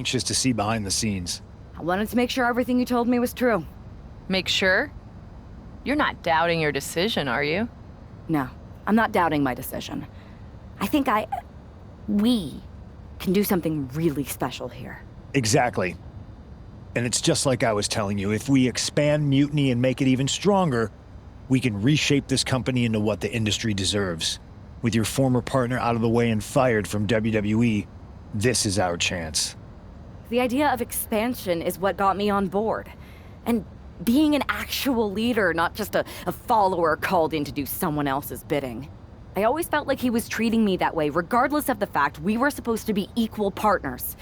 anxious to see behind the scenes. I wanted to make sure everything you told me was true. Make sure? You're not doubting your decision, are you? No, I'm not doubting my decision. I think we can do something really special here. Exactly. And it's just like I was telling you, if we expand Mutiny and make it even stronger, we can reshape this company into what the industry deserves. With your former partner out of the way and fired from WWE, this is our chance. The idea of expansion is what got me on board. And being an actual leader, not just a follower called in to do someone else's bidding. I always felt like he was treating me that way, regardless of the fact we were supposed to be equal partners.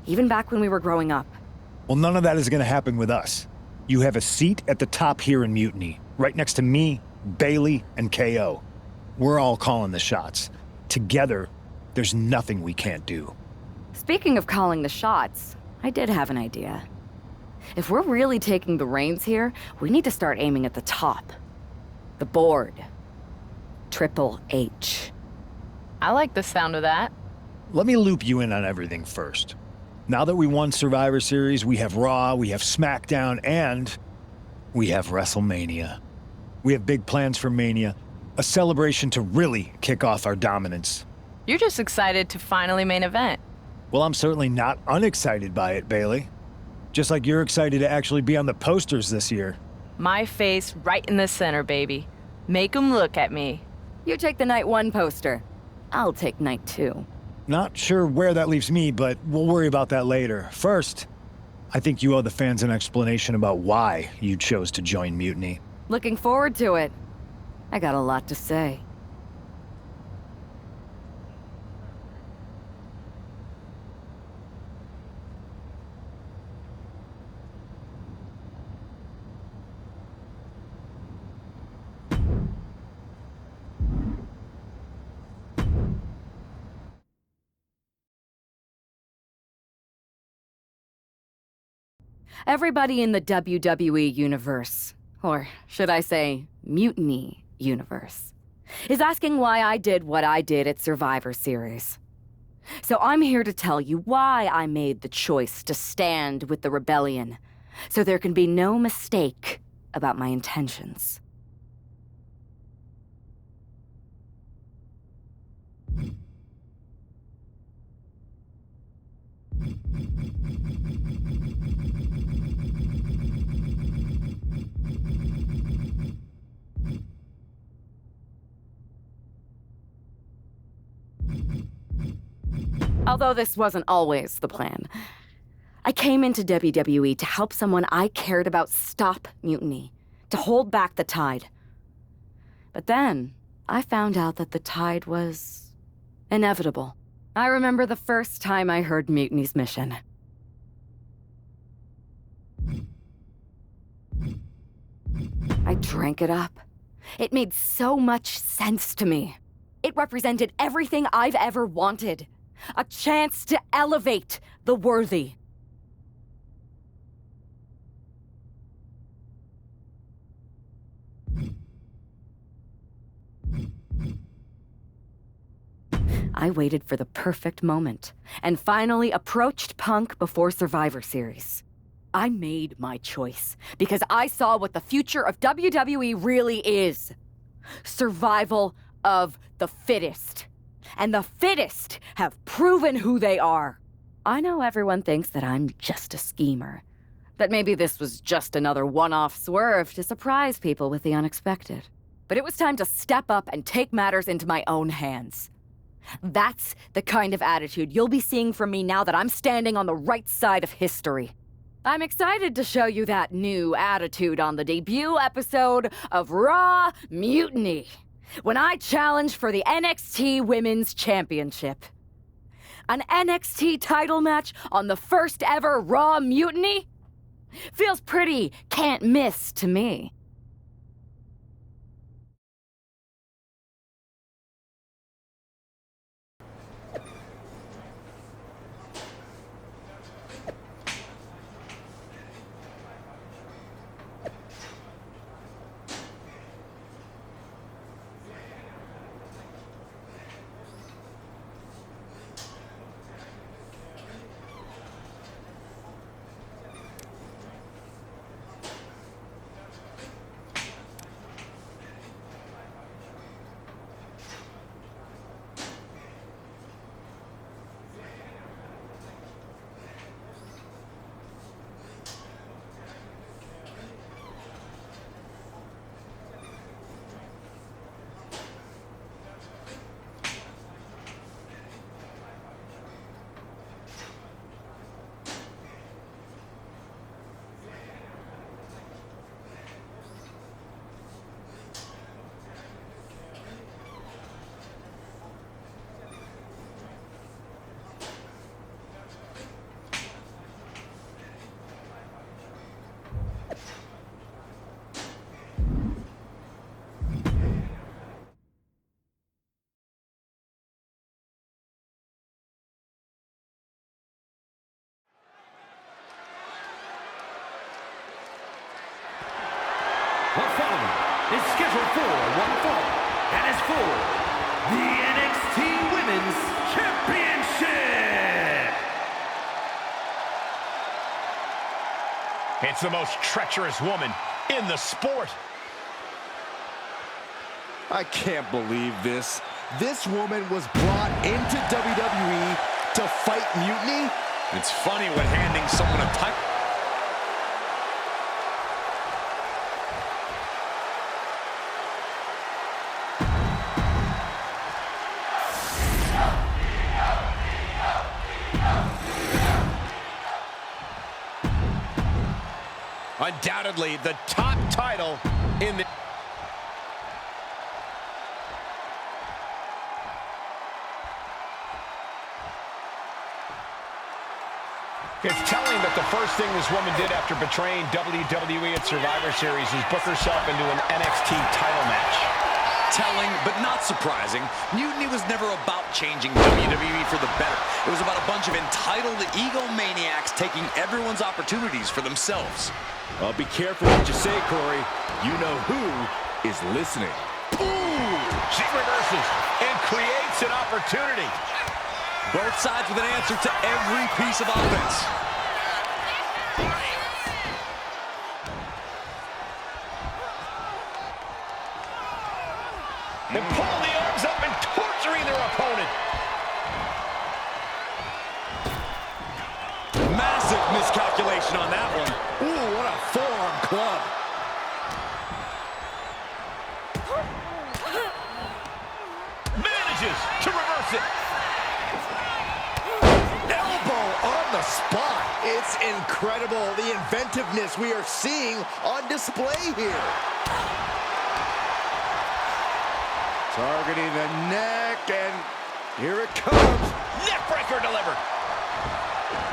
Even back when we were growing up. Well, none of that is going to happen with us. You have a seat at the top here in Mutiny, right next to me, Bailey, and KO. We're all calling the shots. Together, there's nothing we can't do. Speaking of calling the shots, I did have an idea. If we're really taking the reins here, we need to start aiming at the top. The board. Triple H. I like the sound of that. Let me loop you in on everything first. Now that we won Survivor Series, we have Raw, we have SmackDown, and we have WrestleMania. We have big plans for Mania, a celebration to really kick off our dominance. You're just excited to finally main event. Well, I'm certainly not unexcited by it, Bailey. Just like you're excited to actually be on the posters this year. My face right in the center, baby. Make 'em look at me. You take the night 1 poster. I'll take night 2. Not sure where that leaves me, but we'll worry about that later. First, I think you owe the fans an explanation about why you chose to join Mutiny. Looking forward to it. I got a lot to say. Everybody in the WWE universe, or should I say, Mutiny universe, is asking why I did what I did at Survivor Series. So I'm here to tell you why I made the choice to stand with the rebellion, so there can be no mistake about my intentions. Although this wasn't always the plan. I came into WWE to help someone I cared about stop mutiny, to hold back the tide. But then, I found out that the tide was inevitable. I remember the first time I heard Mutiny's mission. I drank it up. It made so much sense to me. It represented everything I've ever wanted. A chance to elevate the worthy. I waited for the perfect moment, and finally approached Punk before Survivor Series. I made my choice, because I saw what the future of WWE really is. Survival of the fittest. And the fittest have proven who they are. I know everyone thinks that I'm just a schemer. That maybe this was just another one-off swerve to surprise people with the unexpected. But it was time to step up and take matters into my own hands. That's the kind of attitude you'll be seeing from me now that I'm standing on the right side of history. I'm excited to show you that new attitude on the debut episode of Raw Mutiny, when I challenge for the NXT Women's Championship. An NXT title match on the first ever Raw Mutiny? Feels pretty can't miss to me. for one fall, and is for the NXT Women's Championship. It's the most treacherous woman in the sport. I can't believe this. This woman was brought into WWE to fight Mutiny? It's funny when handing someone a title. Undoubtedly the top title in the... It's telling that the first thing this woman did after betraying WWE at Survivor Series is book herself into an NXT title match. Telling, but not surprising, Mutiny was never about changing WWE for the better. It was about a bunch of entitled egomaniacs taking everyone's opportunities for themselves. Well, be careful what you say, Corey. You know who is listening. Ooh! She reverses and creates an opportunity. Both sides with an answer to every piece of offense. And pull the arms up and torturing their opponent. Massive miscalculation on that one. Ooh, what a forearm club. Manages to reverse it. Elbow on the spot. It's incredible, the inventiveness we are seeing on display here. Targeting the neck, and here it comes. Neckbreaker delivered.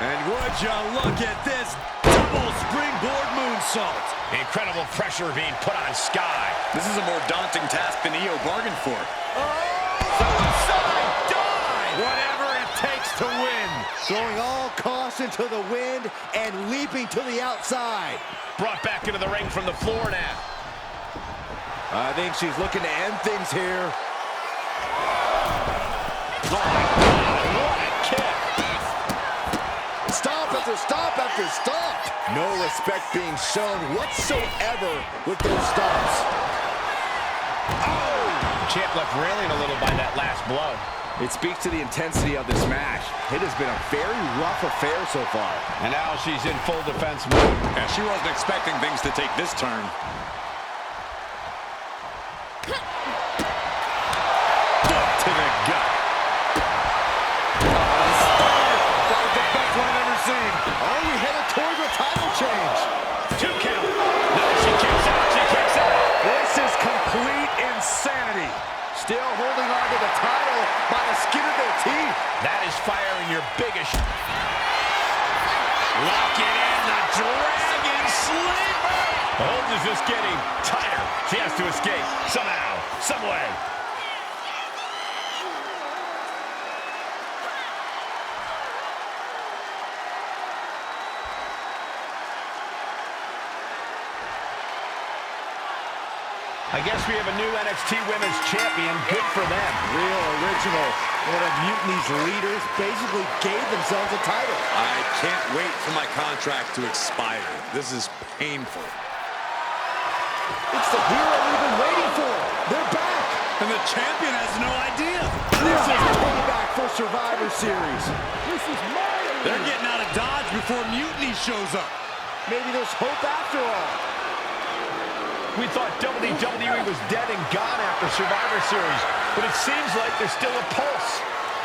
And would you look at this double springboard moonsault. Incredible pressure being put on Sky. This is a more daunting task than Io bargained for. Suicide dive! Whatever it takes to win. Throwing all caution to the wind and leaping to the outside. Brought back into the ring from the floor now. I think she's looking to end things here. Oh my God, what a kick! Stop after stop after stop. No respect being shown whatsoever with those stops. Oh! Champ left railing a little by that last blow. It speaks to the intensity of this match. It has been a very rough affair so far. And now she's in full defense mode. And she wasn't expecting things to take this turn. Foot to the gut. That was the best one I've ever seen. Are we headed towards a title change? 2 count. No, she kicks out. She kicks out. This is complete insanity. Still holding on to the title by the skin of their teeth. That is firing your biggest. Lock it in. The Dragon Sleeper. The hold is just getting tighter. She has to escape somehow, some way. I guess we have a new NXT Women's Champion. Good for them. Real original. One of Mutiny's leaders basically gave themselves a title. I can't wait for my contract to expire. This is painful. It's the hero we've been waiting for. They're back. And the champion has no idea. This is payback for Survivor Series. This is mine. They're getting out of Dodge before Mutiny shows up. Maybe there's hope after all. We thought WWE was dead and gone after Survivor Series, but it seems like there's still a pulse.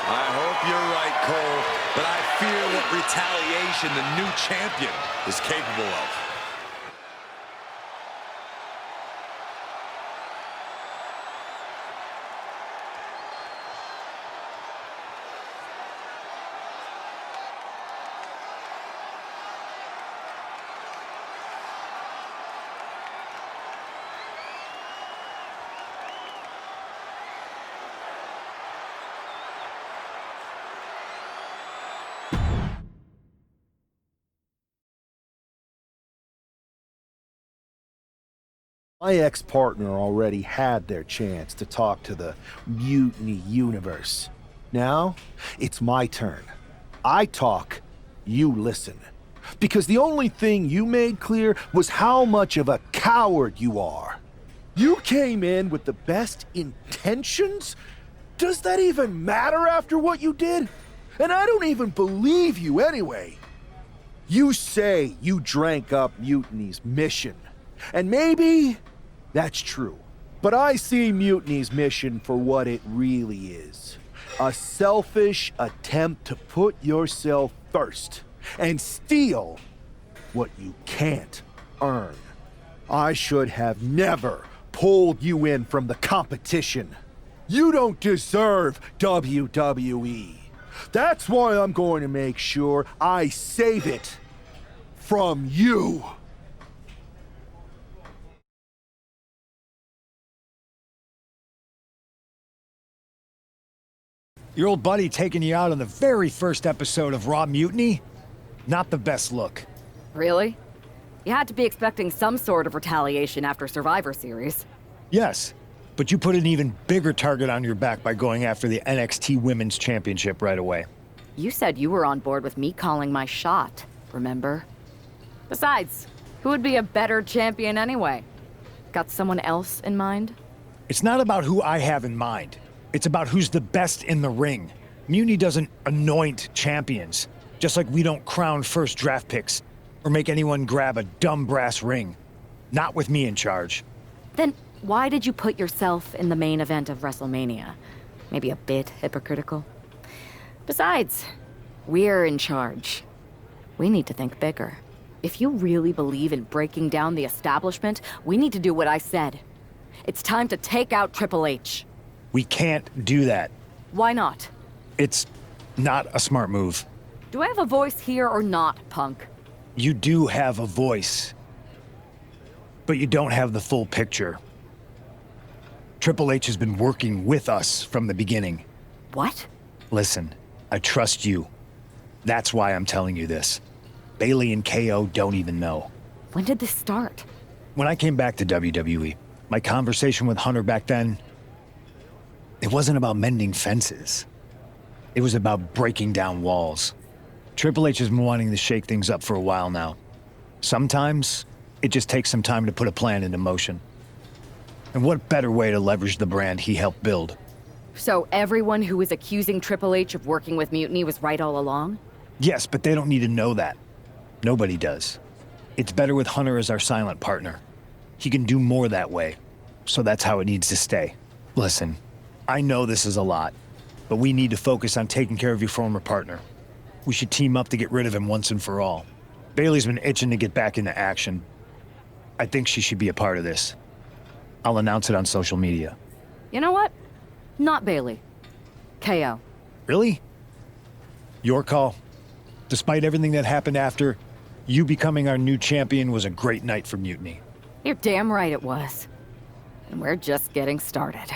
I hope you're right, Cole, but I fear what retaliation the new champion is capable of. My ex-partner already had their chance to talk to the Mutiny universe. Now, it's my turn. I talk, you listen. Because the only thing you made clear was how much of a coward you are. You came in with the best intentions? Does that even matter after what you did? And I don't even believe you anyway. You say you drank up Mutiny's mission. And maybe that's true. But I see Mutiny's mission for what it really is. A selfish attempt to put yourself first and steal what you can't earn. I should have never pulled you in from the competition. You don't deserve WWE. That's why I'm going to make sure I save it from you. Your old buddy taking you out on the very first episode of Raw Mutiny? Not the best look. Really? You had to be expecting some sort of retaliation after Survivor Series. Yes, but you put an even bigger target on your back by going after the NXT Women's Championship right away. You said you were on board with me calling my shot, remember? Besides, who would be a better champion anyway? Got someone else in mind? It's not about who I have in mind. It's about who's the best in the ring. Mutiny doesn't anoint champions, just like we don't crown first draft picks or make anyone grab a dumb brass ring. Not with me in charge. Then why did you put yourself in the main event of WrestleMania? Maybe a bit hypocritical? Besides, we're in charge. We need to think bigger. If you really believe in breaking down the establishment, we need to do what I said. It's time to take out Triple H. We can't do that. Why not? It's not a smart move. Do I have a voice here or not, Punk? You do have a voice, but you don't have the full picture. Triple H has been working with us from the beginning. What? Listen, I trust you. That's why I'm telling you this. Bayley and KO don't even know. When did this start? When I came back to WWE, my conversation with Hunter back then, it wasn't about mending fences. It was about breaking down walls. Triple H has been wanting to shake things up for a while now. Sometimes, it just takes some time to put a plan into motion. And what better way to leverage the brand he helped build? So everyone who was accusing Triple H of working with Mutiny was right all along? Yes, but they don't need to know that. Nobody does. It's better with Hunter as our silent partner. He can do more that way, so that's how it needs to stay. Listen, I know this is a lot, but we need to focus on taking care of your former partner. We should team up to get rid of him once and for all. Bayley's been itching to get back into action. I think she should be a part of this. I'll announce it on social media. You know what? Not Bayley. KO. Really? Your call. Despite everything that happened after, you becoming our new champion was a great night for Mutiny. You're damn right it was. And we're just getting started.